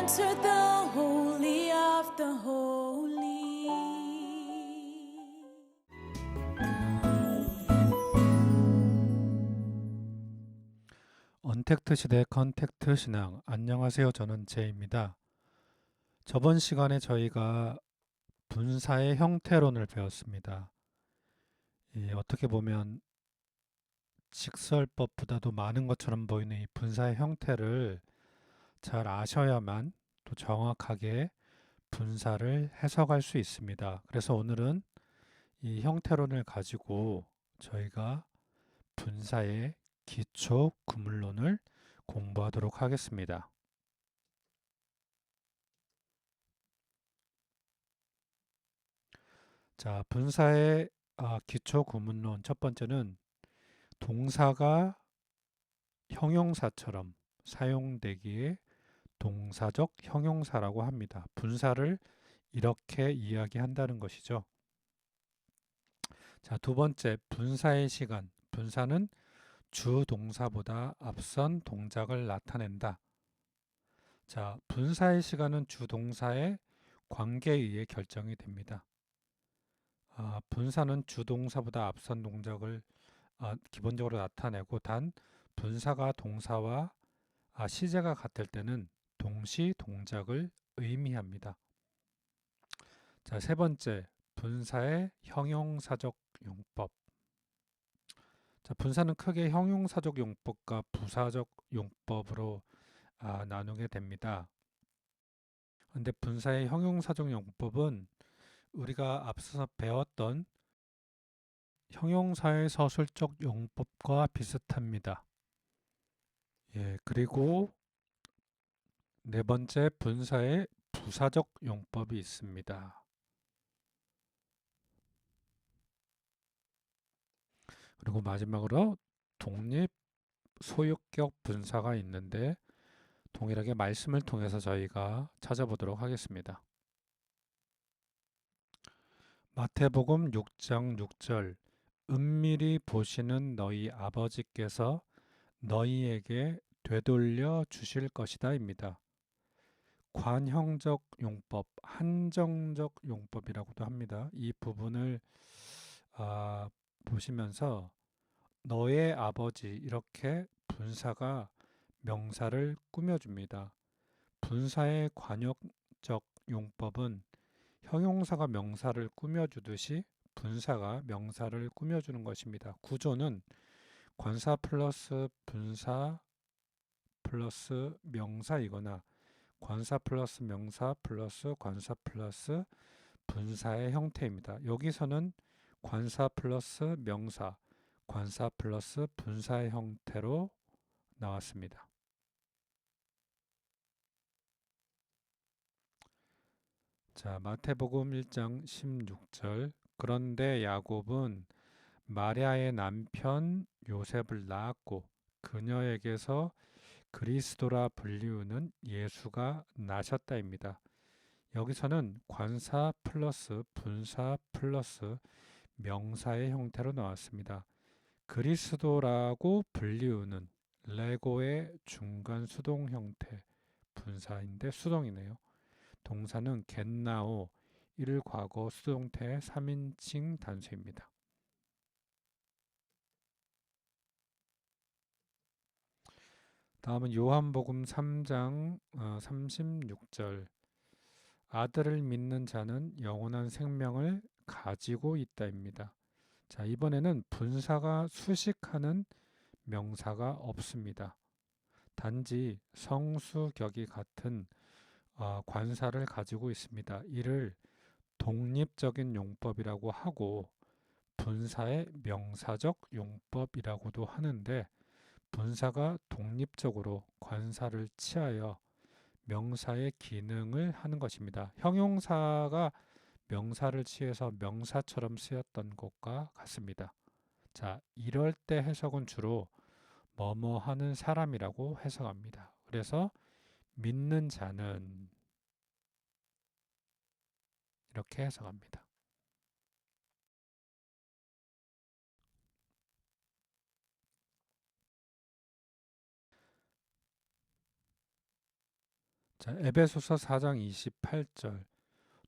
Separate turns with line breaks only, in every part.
enter the holy of the holy.
언택트 시대 컨택트 신앙. 안녕하세요. 저는 제이입니다. 저번 시간에 저희가 분사의 형태론을 배웠습니다. 어떻게 보면 직설법보다도 많은 것처럼 보이는 이 분사의 형태를 잘 아셔야만 또 정확하게 분사를 해석할 수 있습니다. 그래서 오늘은 이 형태론을 가지고 저희가 분사의 기초 구문론을 공부하도록 하겠습니다. 자, 분사의 기초 구문론 첫 번째는 동사가 형용사처럼 사용되기에 동사적 형용사라고 합니다. 분사를 이렇게 이야기한다는 것이죠. 자, 두 번째, 분사의 시간. 분사는 주 동사보다 앞선 동작을 나타낸다. 자, 분사의 시간은 주 동사의 관계에 의해 결정이 됩니다. 분사는 주 동사보다 앞선 동작을 기본적으로 나타내고, 단 분사가 동사와 시제가 같을 때는 동시 동작을 의미합니다. 자, 세 번째, 분사의 형용사적 용법. 자, 분사는 크게 형용사적 용법과 부사적 용법으로 나누게 됩니다. 근데 분사의 형용사적 용법은 우리가 앞서서 배웠던 형용사의 서술적 용법과 비슷합니다. 그리고 네 번째, 분사의 부사적 용법이 있습니다. 그리고 마지막으로 독립 소유격 분사가 있는데 동일하게 말씀을 통해서 저희가 찾아보도록 하겠습니다. 마태복음 6장 6절, 은밀히 보시는 너희 아버지께서 너희에게 되돌려 주실 것이다 입니다. 관형적 용법, 한정적 용법이라고도 합니다. 이 부분을 보시면서 너의 아버지, 이렇게 분사가 명사를 꾸며줍니다. 분사의 관형적 용법은 형용사가 명사를 꾸며주듯이 분사가 명사를 꾸며주는 것입니다. 구조는 관사 플러스 분사 플러스 명사이거나 관사 플러스 명사 플러스 관사 플러스 분사의 형태입니다. 여기서는 관사 플러스 명사, 관사 플러스 분사의 형태로 나왔습니다. 자, 마태복음 1장 16절. 그런데 야곱은 마리아의 남편 요셉을 낳았고 그녀에게서 그리스도라 불리우는 예수가 나셨다입니다. 여기서는 관사 플러스 분사 플러스 명사의 형태로 나왔습니다. 그리스도라고 불리우는 레고의 중간 수동 형태, 분사인데 수동이네요. 동사는 겟나오, 일과거 수동태 3인칭 단수입니다. 다음은 요한복음 3장 36절. 아들을 믿는 자는 영원한 생명을 가지고 있다입니다. 자, 이번에는 분사가 수식하는 명사가 없습니다. 단지 성수격이 같은 관사를 가지고 있습니다. 이를 독립적인 용법이라고 하고 분사의 명사적 용법이라고도 하는데, 분사가 독립적으로 관사를 취하여 명사의 기능을 하는 것입니다. 형용사가 명사를 취해서 명사처럼 쓰였던 것과 같습니다. 자, 이럴 때 해석은 주로 뭐뭐 하는 사람이라고 해석합니다. 그래서 믿는 자는 이렇게 해석합니다. 자, 에베소서 4장 28절.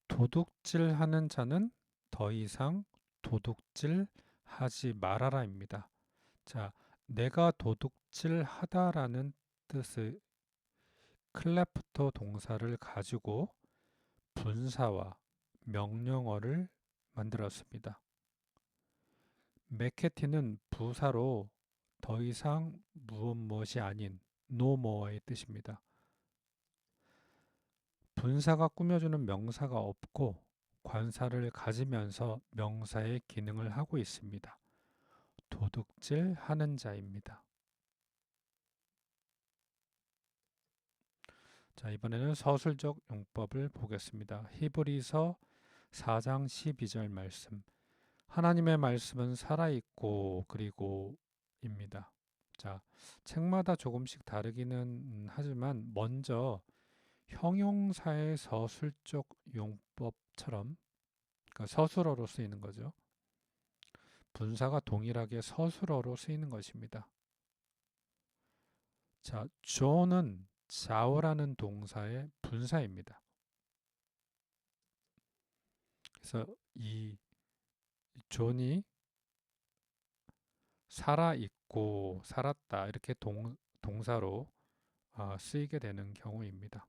도둑질하는 자는 더 이상 도둑질하지 말아라입니다. 자, 내가 도둑질하다라는 뜻의 클레프토 동사를 가지고 분사와 명령어를 만들었습니다. 맥케티는 부사로 더 이상 무엇이 아닌 no more의 뜻입니다. 분사가 꾸며주는 명사가 없고 관사를 가지면서 명사의 기능을 하고 있습니다. 도둑질 하는 자입니다. 자, 이번에는 서술적 용법을 보겠습니다. 히브리서 4장 12절 말씀. 하나님의 말씀은 살아있고 그리고 입니다. 자, 책마다 조금씩 다르기는 하지만 먼저 형용사의 서술적 용법처럼, 그러니까 서술어로 쓰이는 거죠. 분사가 동일하게 서술어로 쓰이는 것입니다. 자, 존은 자오라는 동사의 분사입니다. 그래서 이 존이 살아있고 살았다 이렇게 동사로 쓰이게 되는 경우입니다.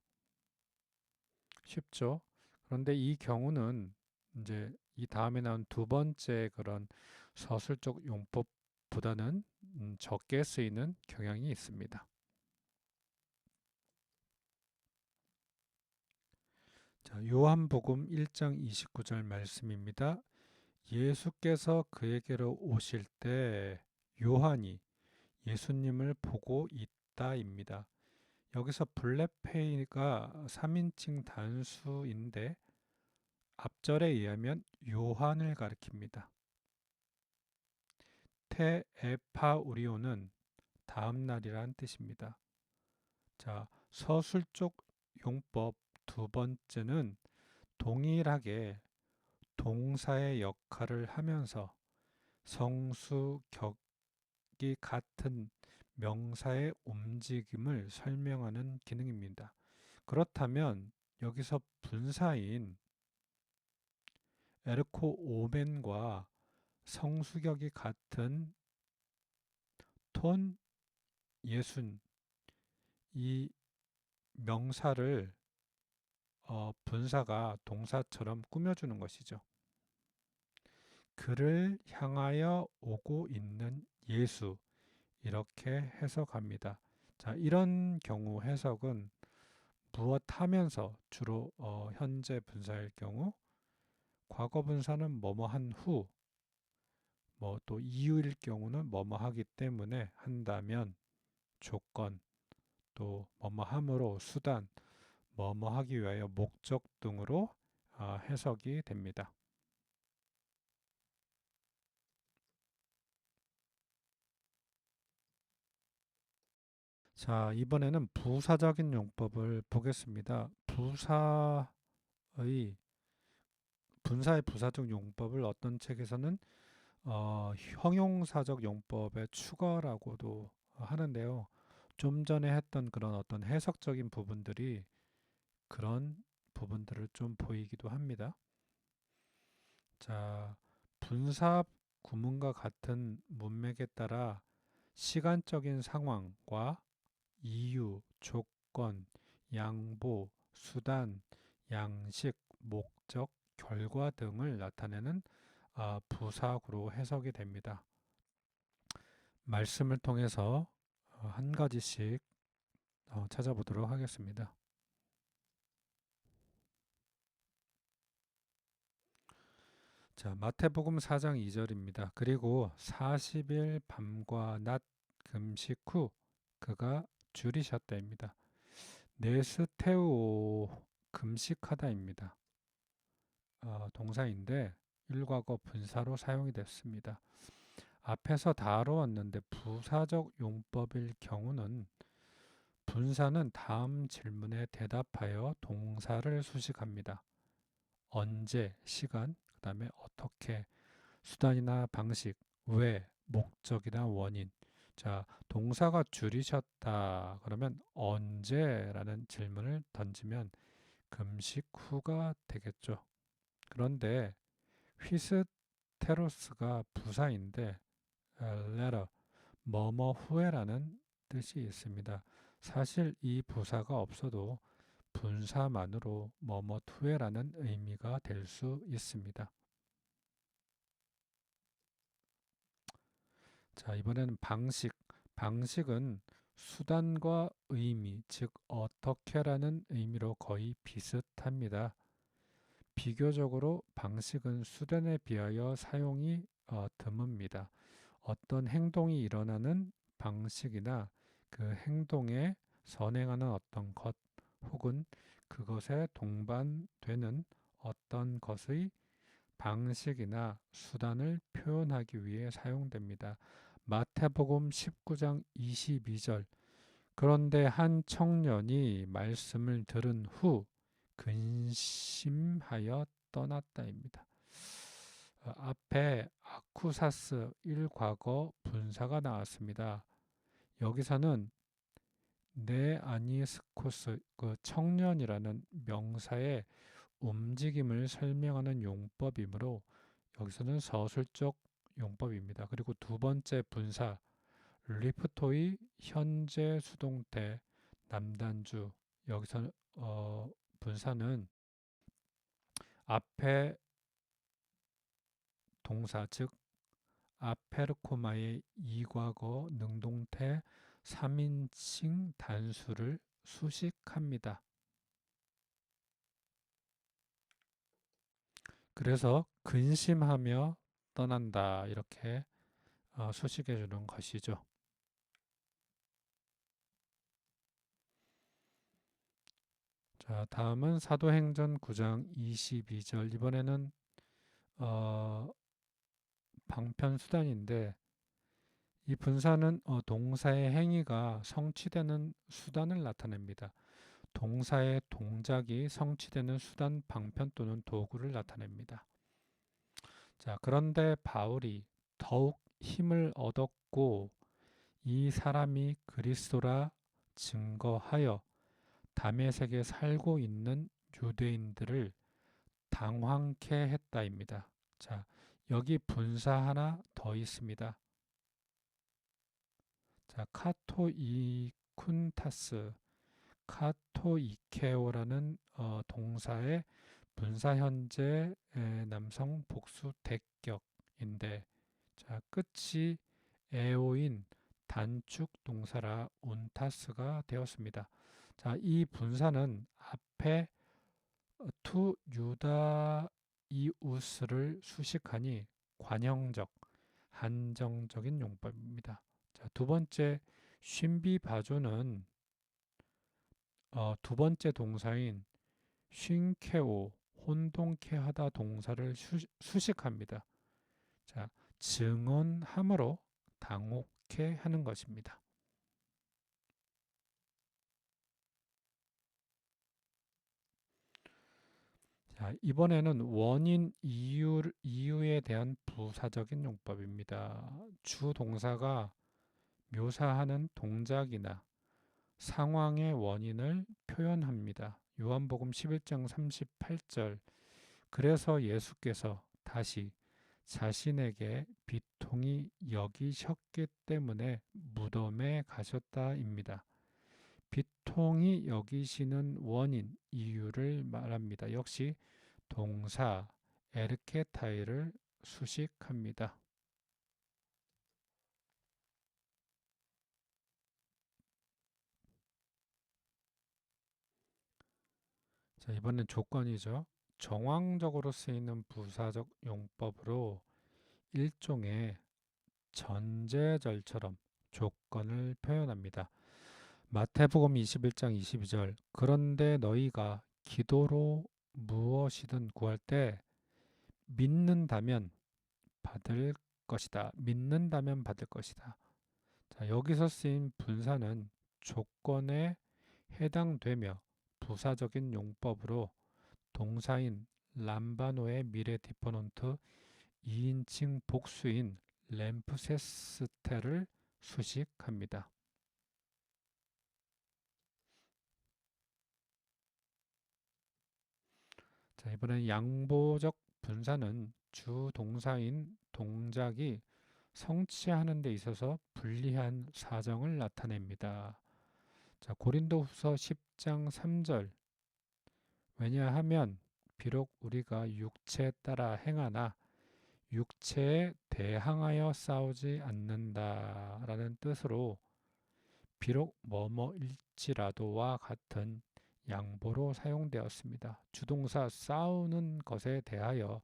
쉽죠? 그런데 이 경우는 이제 이 다음에 나온 두 번째 그런 서술적 용법보다는 적게 쓰이는 경향이 있습니다. 자, 요한복음 1장 29절 말씀입니다. 예수께서 그에게로 오실 때 요한이 예수님을 보고 있다입니다. 여기서 블레페이가 3인칭 단수인데 앞절에 의하면 요한을 가리킵니다. 테에파우리오는 다음 날이란 뜻입니다. 자, 서술적 용법 두 번째는 동일하게 동사의 역할을 하면서 성수격이 같은 명사의 움직임을 설명하는 기능입니다. 그렇다면 여기서 분사인 에르코 오멘과 성수격이 같은 톤 예순 이 명사를 분사가 동사처럼 꾸며주는 것이죠. 그를 향하여 오고 있는 예수 이렇게 해석합니다. 자, 이런 경우 해석은 무엇 하면서 주로 현재 분사일 경우 과거 분사는 뭐뭐 한 후, 뭐 또 이유일 경우는 뭐뭐 하기 때문에 한다면 조건, 또 뭐뭐 함으로 수단, 뭐뭐 하기 위하여 목적 등으로 해석이 됩니다. 자, 이번에는 부사적인 용법을 보겠습니다. 분사의 부사적 용법을 어떤 책에서는 형용사적 용법의 추가라고도 하는데요. 좀 전에 했던 그런 어떤 해석적인 부분들이 그런 부분들을 좀 보이기도 합니다. 자, 분사 구문과 같은 문맥에 따라 시간적인 상황과 이유, 조건, 양보, 수단, 양식, 목적, 결과 등을 나타내는 부사구로 해석이 됩니다. 말씀을 통해서 한 가지씩 찾아보도록 하겠습니다. 자, 마태복음 4장 2절입니다. 그리고 40일 밤과 낮 금식 후 그가 줄이셨다입니다. 네스테오 금식하다입니다. 동사인데 일과거 분사로 사용이 됐습니다. 앞에서 다루었는데 부사적 용법일 경우는 분사는 다음 질문에 대답하여 동사를 수식합니다. 언제, 시간, 그 다음에 어떻게, 수단이나 방식, 왜, 목적이나 원인. 자, 동사가 줄이셨다. 그러면 언제라는 질문을 던지면 금식 후가 되겠죠. 그런데 휘스테로스가 부사인데 later, 뭐뭐 후에라는 뜻이 있습니다. 사실 이 부사가 없어도 분사만으로 뭐뭐 후에라는 의미가 될 수 있습니다. 자, 이번에는 방식. 방식은 수단과 의미, 즉 어떻게라는 의미로 거의 비슷합니다. 비교적으로 방식은 수단에 비하여 사용이 드뭅니다. 어떤 행동이 일어나는 방식이나 그 행동에 선행하는 어떤 것 혹은 그것에 동반되는 어떤 것의 방식이나 수단을 표현하기 위해 사용됩니다. 마태복음 19장 22절. 그런데 한 청년이 말씀을 들은 후 근심하여 떠났다입니다. 앞에 아쿠사스 1과거 분사가 나왔습니다. 여기서는 네 아니스코스 그 청년이라는 명사의 움직임을 설명하는 용법이므로 여기서는 서술적 용법입니다. 그리고 두 번째 분사 리프토의 현재 수동태 남단주 여기서 분사는 앞에 동사 즉 아페르코마의 이과거 능동태 3인칭 단수를 수식합니다. 그래서 근심하며 떠난다 이렇게 수식해 주는 것이죠. 자, 다음은 사도행전 9장 22절. 이번에는 방편 수단인데 이 분사는 동사의 행위가 성취되는 수단을 나타냅니다. 동사의 동작이 성취되는 수단, 방편 또는 도구를 나타냅니다. 자, 그런데 바울이 더욱 힘을 얻었고 이 사람이 그리스도라 증거하여 다메섹에 살고 있는 유대인들을 당황케 했다입니다. 자, 여기 분사 하나 더 있습니다. 자, 카토이쿤타스, 카토이케오라는 동사의 분사 현재 남성 복수 대격인데, 자, 끝이 에오인 단축 동사라 운타스가 되었습니다. 자, 이 분사는 앞에 투 유다이우스를 수식하니 관형적, 한정적인 용법입니다. 자, 두 번째 쉰비 바조는 두 번째 동사인 쉰케오 혼동케 하다 동사를 수식합니다. 자, 증언함으로 당혹케 하는 것입니다. 자, 이번에는 원인 이유에 대한 부사적인 용법입니다. 주 동사가 묘사하는 동작이나 상황의 원인을 표현합니다. 요한복음 11장 38절. 그래서 예수께서 다시 자신에게 비통이 여기셨기 때문에 무덤에 가셨다입니다. 비통이 여기시는 원인, 이유를 말합니다. 역시 동사 에르케타이를 수식합니다. 자, 이번엔 조건이죠. 정황적으로 쓰이는 부사적 용법으로 일종의 전제절처럼 조건을 표현합니다. 마태복음 21장 22절. 그런데 너희가 기도로 무엇이든 구할 때 믿는다면 받을 것이다. 믿는다면 받을 것이다. 자, 여기서 쓰인 분사는 조건에 해당되며 부사적인 용법으로 동사인 람바노의 미래 디퍼넌트 2인칭 복수인 램프세스테를 수식합니다. 자, 이번엔 양보적 분사는 주 동사인 동작이 성취하는 데 있어서 불리한 사정을 나타냅니다. 자, 고린도후서 10장 3절. 왜냐하면 비록 우리가 육체에 따라 행하나 육체에 대항하여 싸우지 않는다라는 뜻으로 비록 뭐뭐일지라도와 같은 양보로 사용되었습니다. 주동사 싸우는 것에 대하여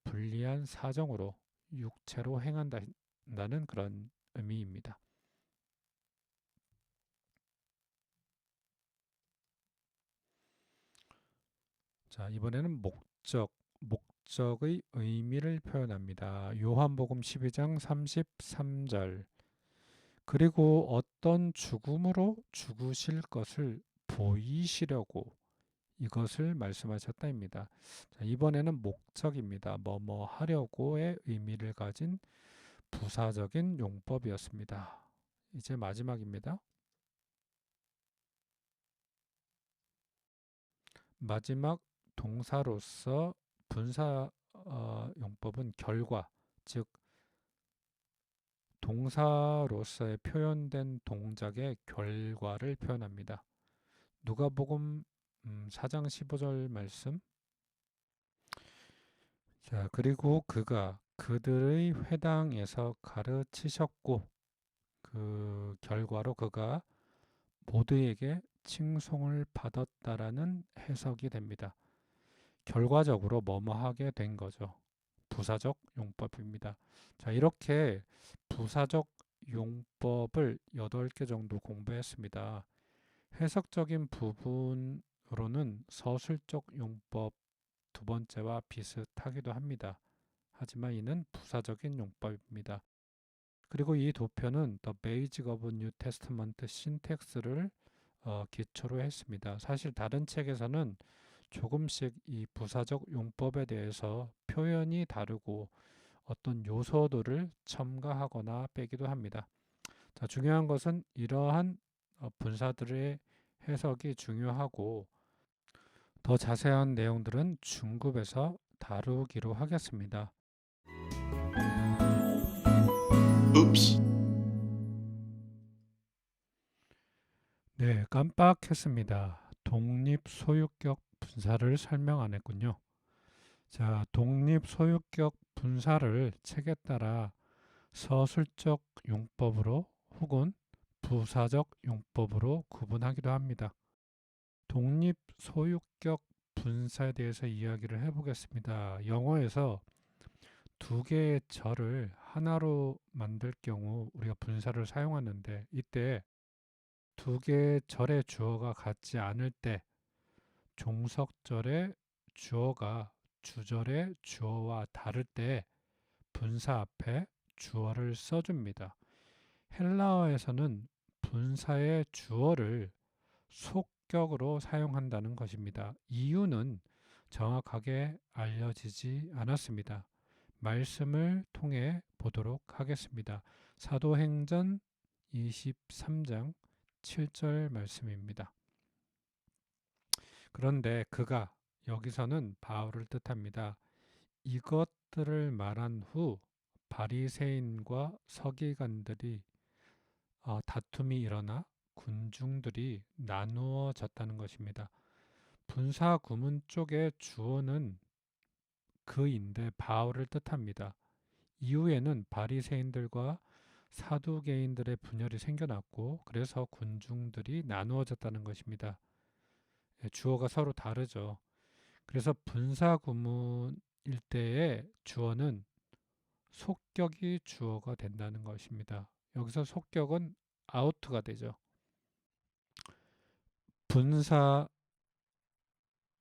불리한 사정으로 육체로 행한다는 그런 의미입니다. 자, 이번에는 목적의 의미를 표현합니다. 요한복음 12장 33절. 그리고 어떤 죽음으로 죽으실 것을 보이시려고 이것을 말씀하셨다입니다. 자, 이번에는 목적입니다. 뭐뭐 하려고의 의미를 가진 부사적인 용법이었습니다. 이제 마지막입니다. 마지막 동사로서 분사 용법은 결과, 즉 동사로서의 표현된 동작의 결과를 표현합니다. 누가복음 4장 15절 말씀. 자, 그리고 그가 그들의 회당에서 가르치셨고 그 결과로 그가 모두에게 칭송을 받았다라는 해석이 됩니다. 결과적으로 뭐뭐 하게 된 거죠. 부사적 용법입니다. 자, 이렇게 부사적 용법을 8개 정도 공부했습니다. 해석적인 부분으로는 서술적 용법 두 번째와 비슷하기도 합니다. 하지만 이는 부사적인 용법입니다. 그리고 이 도표는 The Basic of New Testament Syntax를 기초로 했습니다. 사실 다른 책에서는 조금씩 이 부사적 용법에 대해서 표현이 다르고 어떤 요소들을 첨가하거나 빼기도 합니다. 자, 중요한 것은 이러한 분사들의 해석이 중요하고 더 자세한 내용들은 중급에서 다루기로 하겠습니다.
Oops.
네, 깜빡했습니다. 독립소유격 분사를 설명 안 했군요. 자, 독립소유격 분사를 책에 따라 서술적 용법으로 혹은 부사적 용법으로 구분하기도 합니다. 독립소유격 분사에 대해서 이야기를 해보겠습니다. 영어에서 두 개의 절을 하나로 만들 경우 우리가 분사를 사용하는데 이때 두 개의 절의 주어가 같지 않을 때 종석절의 주어가 주절의 주어와 다를 때 분사 앞에 주어를 써줍니다. 헬라어에서는 분사의 주어를 속격으로 사용한다는 것입니다. 이유는 정확하게 알려지지 않았습니다. 말씀을 통해 보도록 하겠습니다. 사도행전 23장 7절 말씀입니다. 그런데 그가 여기서는 바울을 뜻합니다. 이것들을 말한 후 바리새인과 서기관들이 다툼이 일어나 군중들이 나누어졌다는 것입니다. 분사 구문 쪽의 주어는 그인데 바울을 뜻합니다. 이후에는 바리새인들과 사두개인들의 분열이 생겨났고 그래서 군중들이 나누어졌다는 것입니다. 주어가 서로 다르죠. 그래서 분사 구문일 때의 주어는 속격이 주어가 된다는 것입니다. 여기서 속격은 아우트가 되죠. 분사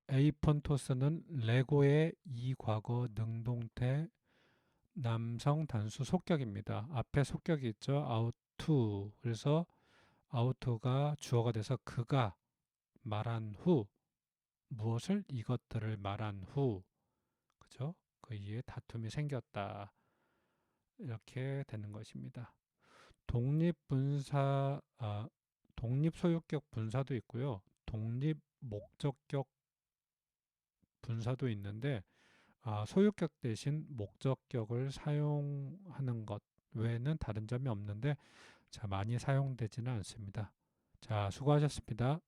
에이폰토스는 레고의 이과거 능동태 남성 단수 속격입니다. 앞에 속격이 있죠. 아우투. 그래서 아우투가 주어가 돼서 그가 말한 후 무엇을 이것들을 말한 후 그죠? 그 이에 다툼이 생겼다. 이렇게 되는 것입니다. 독립소유격 분사도 있고요. 독립목적격 분사도 있는데 소유격 대신 목적격을 사용하는 것 외에는 다른 점이 없는데 많이 사용되지는 않습니다. 자, 수고하셨습니다.